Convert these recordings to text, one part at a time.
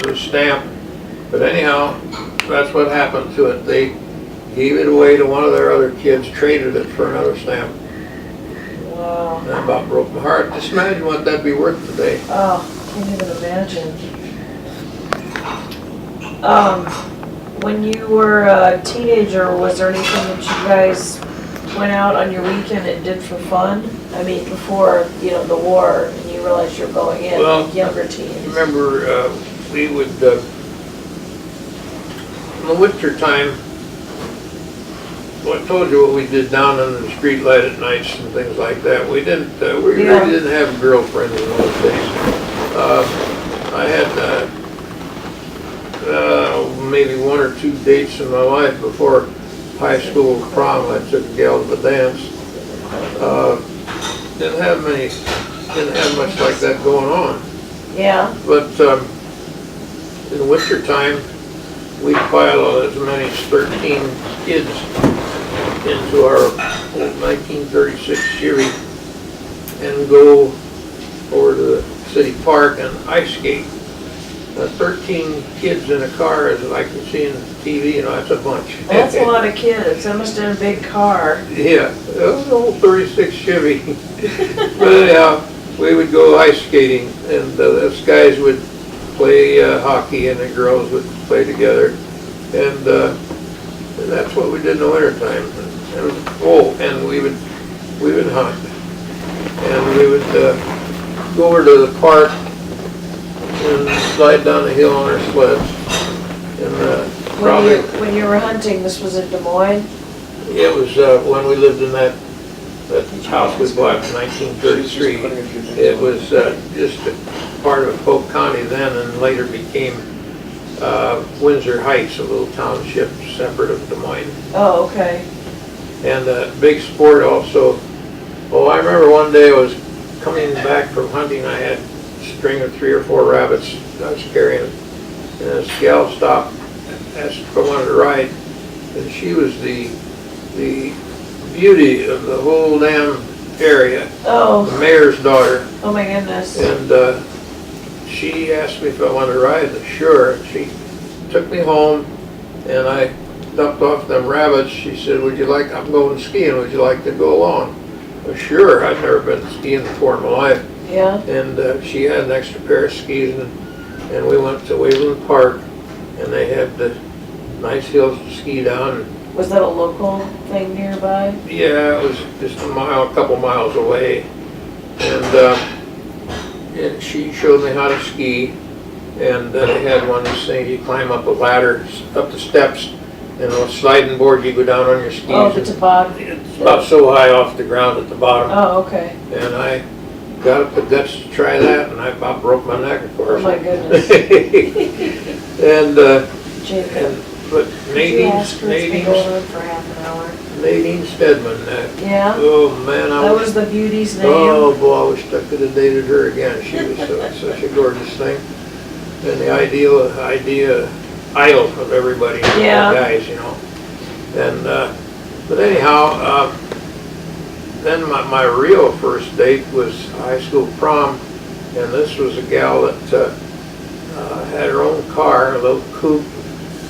was a stamp. But anyhow, that's what happened to it. They gave it away to one of their other kids, traded it for another stamp. Wow. And that about broke my heart. Just imagine what that'd be worth today. Oh, can't even imagine. When you were a teenager, was there anything that you guys went out on your weekend and did for fun? I mean, before, you know, the war, and you realized you're going in, Well, like younger teens. Remember, we would, in the winter time, well, I told you what we did down under the street light at nights and things like that. We didn't, we really didn't have girlfriends in those days. I had maybe 1 or 2 dates in my life before high school prom. I took a gal to the dance. Didn't have much like that going on. Yeah. But in the winter time, we'd pile as many as 13 kids into our old 1936 Chevy and go over to the city park and ice skate. 13 kids in a car, as I can see in TV, you know, that's a bunch. That's a lot of kids. That must have been a big car. Yeah, it was an old 36 Chevy. But anyhow, we would go ice skating, and us guys would play hockey, and the girls would play together. And that's what we did in the wintertime. And we would hunt. And we would go over to the park and slide down the hill on our sleds. And When you were hunting, this was in Des Moines? it was when we lived in that house we bought in 1933. It was just a part of Polk County then, and later became Windsor Heights, a little township separate of Des Moines. Oh, okay. And big sport also. Oh, I remember one day I was coming back from hunting. I had a string of 3 or 4 rabbits I was carrying, and this gal stopped, asked if I wanted to ride, and she was the beauty of the whole damn area. Oh. The mayor's daughter. Oh my goodness. And she asked me if I wanted to ride. Sure. She took me home, and I dumped off them rabbits. She said, I'm going skiing, would you like to go along? Well, sure, I've never been skiing before in my life. Yeah. And she had an extra pair of skis, and we went to Waveland Park, and they had the nice hills to ski down. Was that a local thing nearby? Yeah, it was just a couple miles away. And she showed me how to ski, and they had one of these things, you climb up a ladder, up the steps, and on a sliding board, you go down on your skis. Oh, the toboggan. It's about so high off the ground at the bottom. Oh, okay. And I got up the guts to try that, and I about broke my neck, of course. Oh my goodness. Jacob. But Nadine for half an hour. Nadine Stedman. Yeah? Oh man, That was the beauty's name? Oh boy, I wish I could have dated her again. She was such a gorgeous thing, and the idol of everybody, Yeah. guys, you know. And but anyhow, then my real first date was high school prom, and this was a gal that had her own car, a little coupe.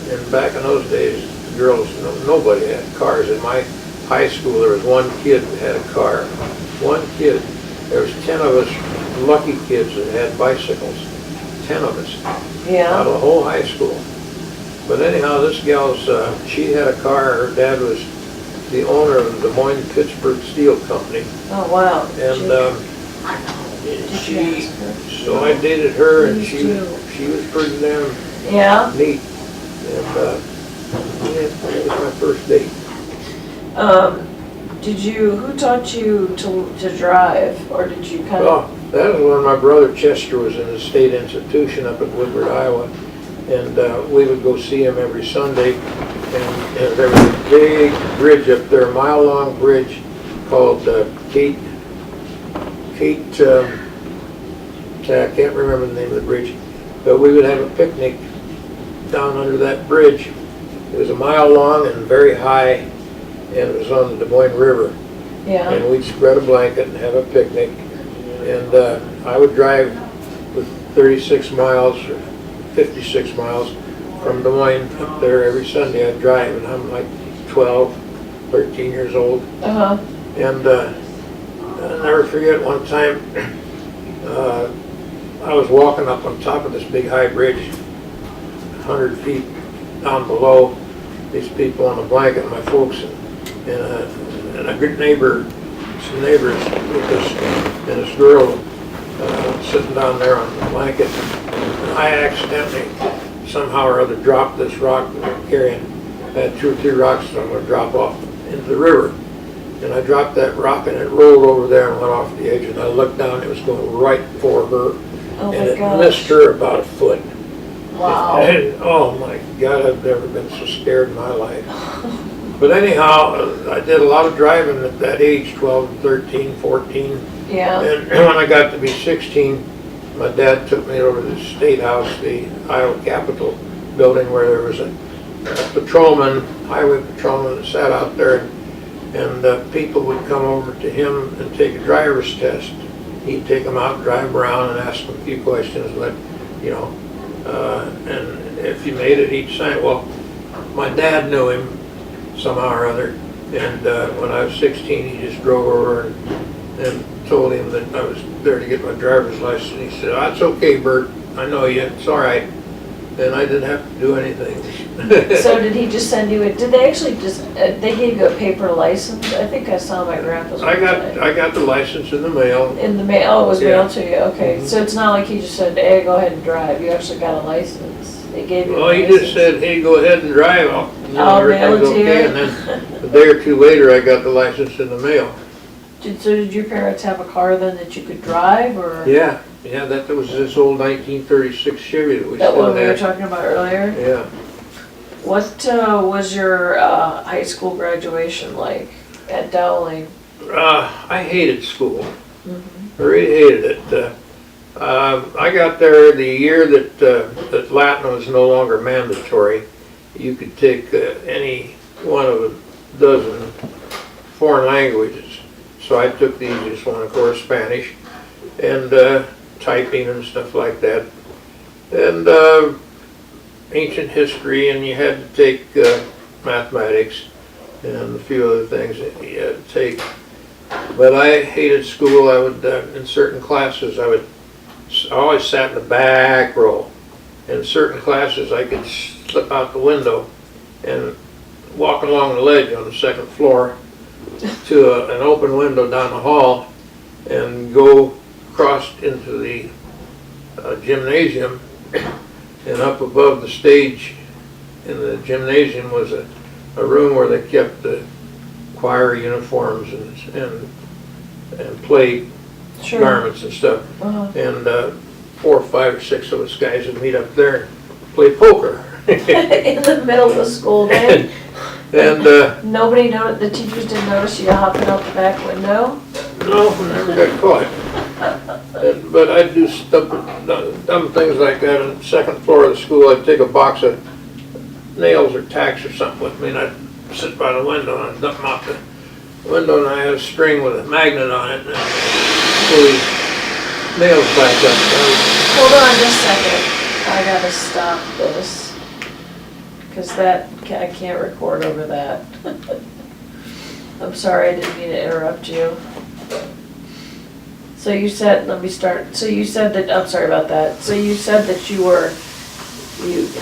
And back in those days, girls, nobody had cars. In my high school, there was one kid that had a car. One kid. There was 10 of us lucky kids that had bicycles. 10 of us. Yeah. Out of the whole high school. But anyhow, this gal's, she had a car. Her dad was the owner of the Des Moines-Pittsburgh Steel Company. Oh, wow. And so I dated her, and she was pretty damn neat. And yeah, that was my first date. Who taught you to drive, or did you kind of? Oh, that was when my brother Chester was in the state institution up at WWII, Iowa, and we would go see him every Sunday, and there was a big bridge up there, a mile-long bridge called Kate, I can't remember the name of the bridge, but we would have a picnic down under that bridge. It was a mile long and very high, and it was on the Des Moines River. Yeah. And we'd spread a blanket and have a picnic. And I would drive with 36 miles or 56 miles from Des Moines up there every Sunday. I'd drive, and I'm like 12, 13 years old. Uh-huh. And I'll never forget one time, I was walking up on top of this big high bridge, 100 feet down below, these people on a blanket, my folks, and a good neighbor, some neighbors with us, and this girl sitting down there on the blanket. And I accidentally, somehow or other, dropped this rock that I'm carrying. I had 2 or 3 rocks that I'm going to drop off into the river. And I dropped that rock and it rolled over there and went off the edge, and I looked down, it was going right for her. Oh and my it gosh. missed her about a foot. Wow. And, oh my God, I've never been so scared in my life. But anyhow, I did a lot of driving at that age, 12, 13, 14. Yeah. And when I got to be 16, my dad took me over to the State House, the Iowa Capitol building, where there was a patrolman, highway patrolman that sat out there, and people would come over to him and take a driver's test. He'd take them out, drive around, and ask them a few questions, and if you made it, he'd sign it. Well, my dad knew him somehow or other, and when I was 16, he just drove over and told him that I was there to get my driver's license. He said, "That's okay, Bert. I know you. It's all right." And I didn't have to do anything. So did he just send you a, did they actually just, they gave you a paper license? I think I saw my grandpa's. I got the license in the mail. In the mail, oh, it was Yeah. mailed to you, okay. So it's not like he just said, hey, go ahead and drive, you actually got a license? They gave you a Well, he license? just said, "Hey, go ahead and drive." I'll mail it to you. Okay. And then a day or two later, I got the license in the mail. So did your parents have a car then that you could drive, or? Yeah, that was this old 1936 Chevy that we That still one we were had. talking about earlier? Yeah. What was your high school graduation like at Dowling? I hated school. Mhm. I really hated it. I got there the year that Latin was no longer mandatory. You could take any one of a dozen foreign languages. So I took the easiest one, of course, Spanish, and typing and stuff like that, and ancient history, and you had to take mathematics and a few other things that you had to take. But I hated school. I would, in certain classes, I always sat in the back row. In certain classes, I could slip out the window and walk along the ledge on the second floor to an open window down the hall and go across into the gymnasium, and up above the stage in the gymnasium was a room where they kept the choir uniforms and play Sure. garments and stuff. Uh-huh. And 4 or 5 or 6 of us guys would meet up there and play poker. In the middle of the school day? And Nobody noticed, the teachers didn't notice you hopping out the back window? no, never got caught. But I'd do dumb things like that. On the second floor of the school, I'd take a box of nails or tacks or something with me, and I'd sit by the window and I'd dump them out the window, and I had a string with a magnet on it, and I'd pull these nails back up. Hold on just a second. I gotta stop this. Because I can't record over that. I'm sorry, I didn't mean to interrupt you. So you said, let me start. So you said that, I'm sorry about that. So you said that you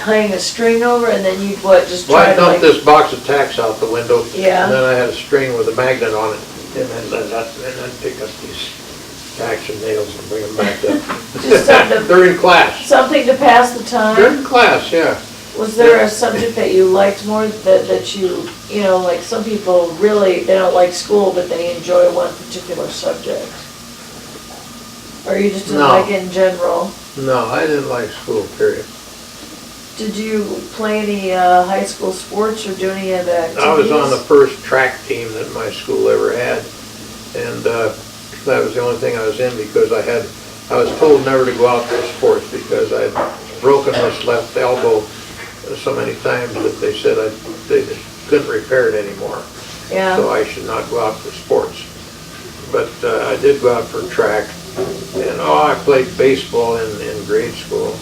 hang a string over and then you'd what, just Well, try I to dumped like. this box of tacks out the window, Yeah. and then I had a string with a magnet on it, and then I'd pick up these tacks and nails and bring them back up. Just something During class. Something to pass the time? During class, yeah. Was there a subject that you liked more that you know, like some people really, they don't like school, but they enjoy one particular subject? Or you just didn't No. like it in general? No, I didn't like school, period. Did you play any high school sports or do any of the activities? I was on the first track team that my school ever had, and that was the only thing I was in because I was told never to go out for sports because I'd broken this left elbow so many times that they said they just couldn't repair it anymore. Yeah. So I should not go out for sports. But I did go out for track, and I played baseball in grade school.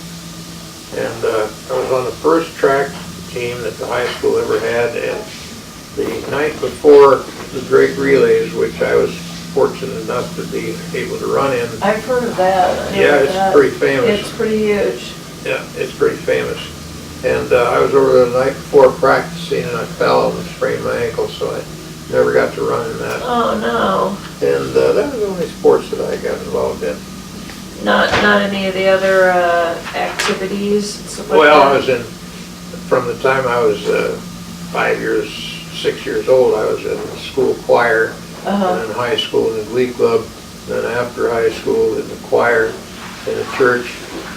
And I was on the first track team that the high school ever had, and the night before the Drake Relays, which I was fortunate enough to be able to run in. I've heard of that. Yeah, it's pretty famous. It's pretty huge. Yeah, it's pretty famous. And I was over there the night before practicing, and I fell and sprained my ankle, so I never got to run in that. Oh, no. And that was the only sports that I got involved in. Not any of the other activities and stuff like Well, that? I was in, from the time I was 6 years old, I was in the school choir, and in high school in the glee club, then after high school in the choir in the church,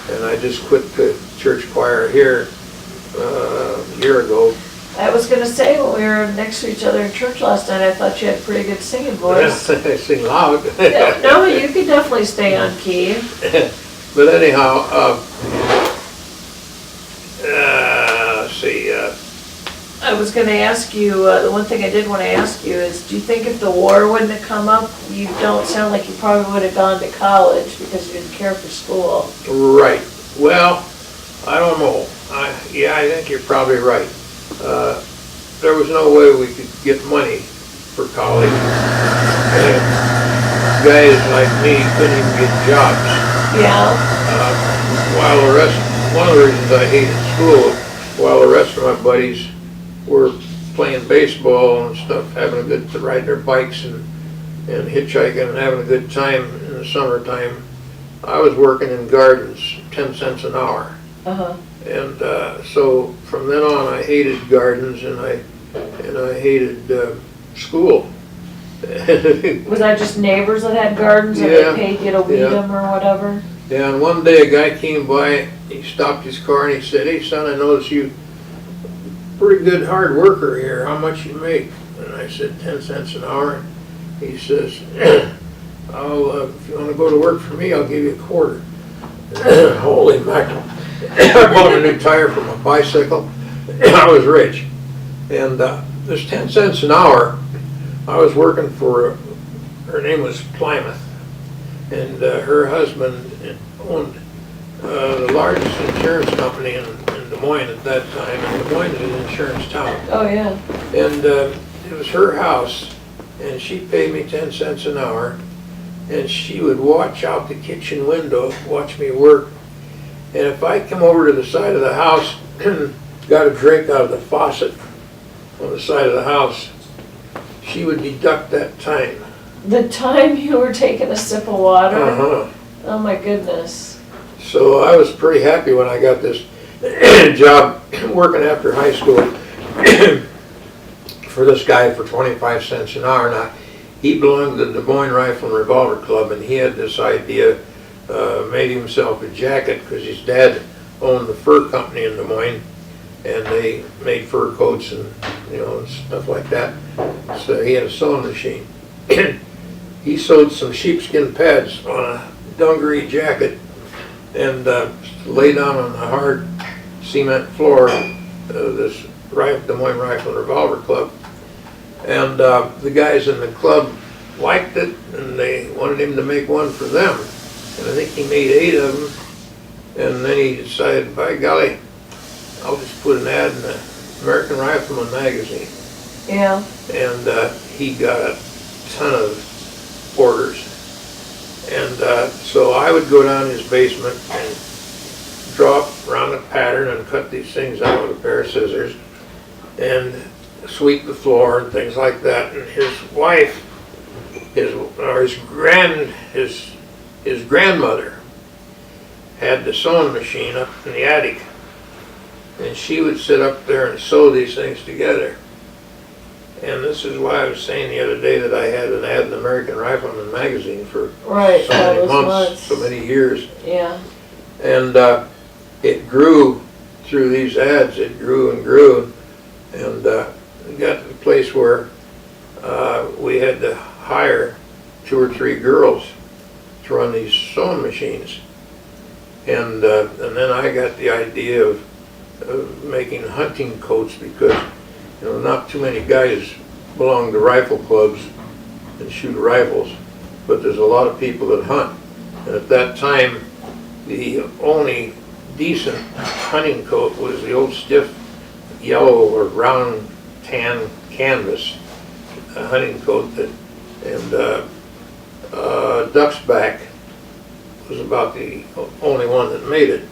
and I just quit the church choir here a year ago. I was gonna say, when we were next to each other in church last night, I thought you had a pretty good singing voice. I sing loud. Yeah, no, you could definitely stay on key. But anyhow, let's see. I was gonna ask you, the one thing I did wanna ask you is, do you think if the war wouldn't have come up, you don't sound like you probably would have gone to college because you didn't care for school? Right. Well, I don't know. Yeah, I think you're probably right. There was no way we could get money for college. And guys like me couldn't even get jobs. Yeah. While the rest, one of the reasons I hated school, while the rest of my buddies were playing baseball and stuff, having a good, riding their bikes and hitchhiking and having a good time in the summertime, I was working in gardens, 10 cents an hour. And so from then on, I hated gardens and I hated school. Was that just neighbors that had gardens and Yeah, they paid you to weed them or whatever? Yeah, and one day a guy came by, he stopped his car and he said, "Hey son, I noticed you pretty good hard worker here. How much you make?" And I said, 10 cents an hour. He says, "I'll if you want to go to work for me, I'll give you a quarter." Holy mackerel. I bought a new tire for my bicycle. I was rich. And this 10 cents an hour, I was working for, her name was Plymouth, and her husband owned the largest insurance company in Des Moines at that time, and Des Moines is an insurance town. Oh, yeah. And it was her house, and she paid me 10 cents an hour, and she would watch out the kitchen window, watch me work. And if I come over to the side of the house and got a drink out of the faucet on the side of the house, she would deduct that time. The time you were taking a sip of water? Uh-huh. Oh my goodness. So I was pretty happy when I got this job working after high school for this guy for 25 cents an hour. Now, he belonged to the Des Moines Rifle and Revolver Club, and he had this idea, made himself a jacket because his dad owned the fur company in Des Moines, and they made fur coats and and stuff like that. So he had a sewing machine. He sewed some sheepskin pads on a dungaree jacket and lay down on the hard cement floor of this Des Moines Rifle and Revolver Club. And the guys in the club liked it, and they wanted him to make one for them. And I think he made 8 of them. And then he decided, by golly, I'll just put an ad in the American Rifleman magazine. Yeah. And he got a ton of orders. And so I would go down his basement and draw around a pattern and cut these things out with a pair of scissors and sweep the floor and things like that. And his wife, his grandmother had the sewing machine up in the attic, and she would sit up there and sew these things together. And this is why I was saying the other day that I had an ad in the American Rifleman magazine for so many months, so many years. Yeah. And it grew through these ads. It grew and grew, and it got to the place where we had to hire 2 or 3 girls to run these sewing machines. And then I got the idea of making hunting coats because not too many guys belong to rifle clubs and shoot rifles, but there's a lot of people that hunt. And at that time, the only decent hunting coat was the old stiff yellow or brown tan canvas hunting coat and Duck's Back was about the only one that made it.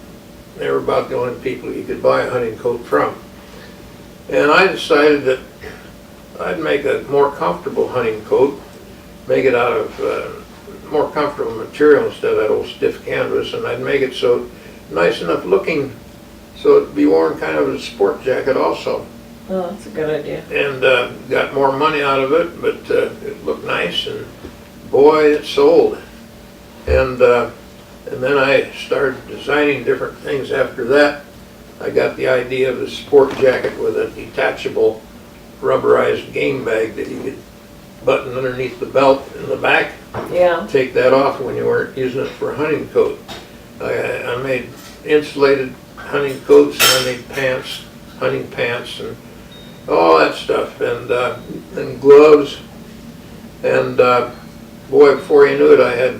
They were about the only people you could buy a hunting coat from. And I decided that I'd make a more comfortable hunting coat, make it out of more comfortable material instead of that old stiff canvas, and I'd make it so nice enough looking so it'd be worn kind of as a sport jacket also. Oh, that's a good idea. And got more money out of it, but it looked nice, and boy, it sold. And then I started designing different things after that. I got the idea of a sport jacket with a detachable rubberized game bag that you could button underneath the belt in the back. Yeah. Take that off when you weren't using it for a hunting coat. I made insulated hunting coats, and I made pants, hunting pants, and all that stuff, and gloves. And boy, before you knew it, I had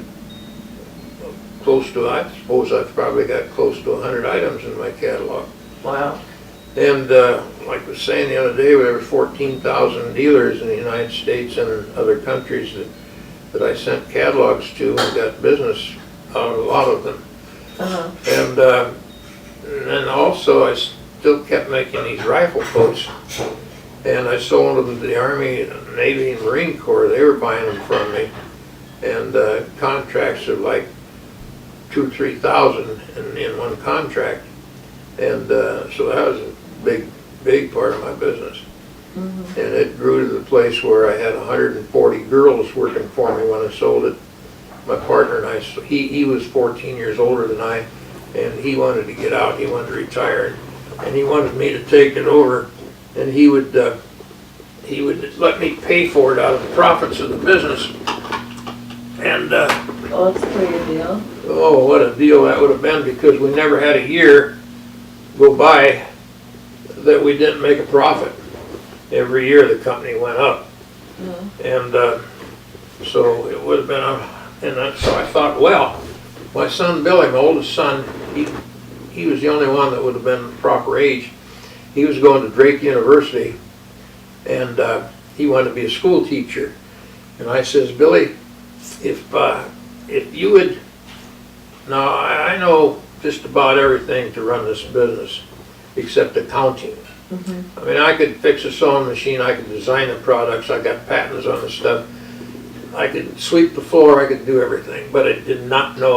close to, I suppose I've probably got close to 100 items in my catalog. Wow. And like I was saying the other day, there were 14,000 dealers in the United States and in other countries that I sent catalogs to and got business out of a lot of them. Uh-huh. And then also I still kept making these rifle coats, and I sold them to the Army, Navy, and Marine Corps. They were buying them from me, and contracts of like 2,000 or 3,000 in one contract, and so that was a big part of my business. Mm-hmm. And it grew to the place where I had 140 girls working for me when I sold it. My partner and I, he was 14 years older than I, and he wanted to get out, he wanted to retire, and he wanted me to take it over, and he would let me pay for it out of the profits of the business. And Oh, that's a pretty good deal. oh, what a deal that would have been, because we never had a year go by that we didn't make a profit. Every year the company went up. Mm-hmm. And so it would have been so I thought, well, my son Billy, my oldest son, he was the only one that would have been the proper age. He was going to Drake University, and he wanted to be a school teacher. And I says, Billy, if you would, now I know just about everything to run this business except accounting. Mm-hmm. I mean, I could fix a sewing machine, I could design the products, I got patents on the stuff, I could sweep the floor, I could do everything, but I did not know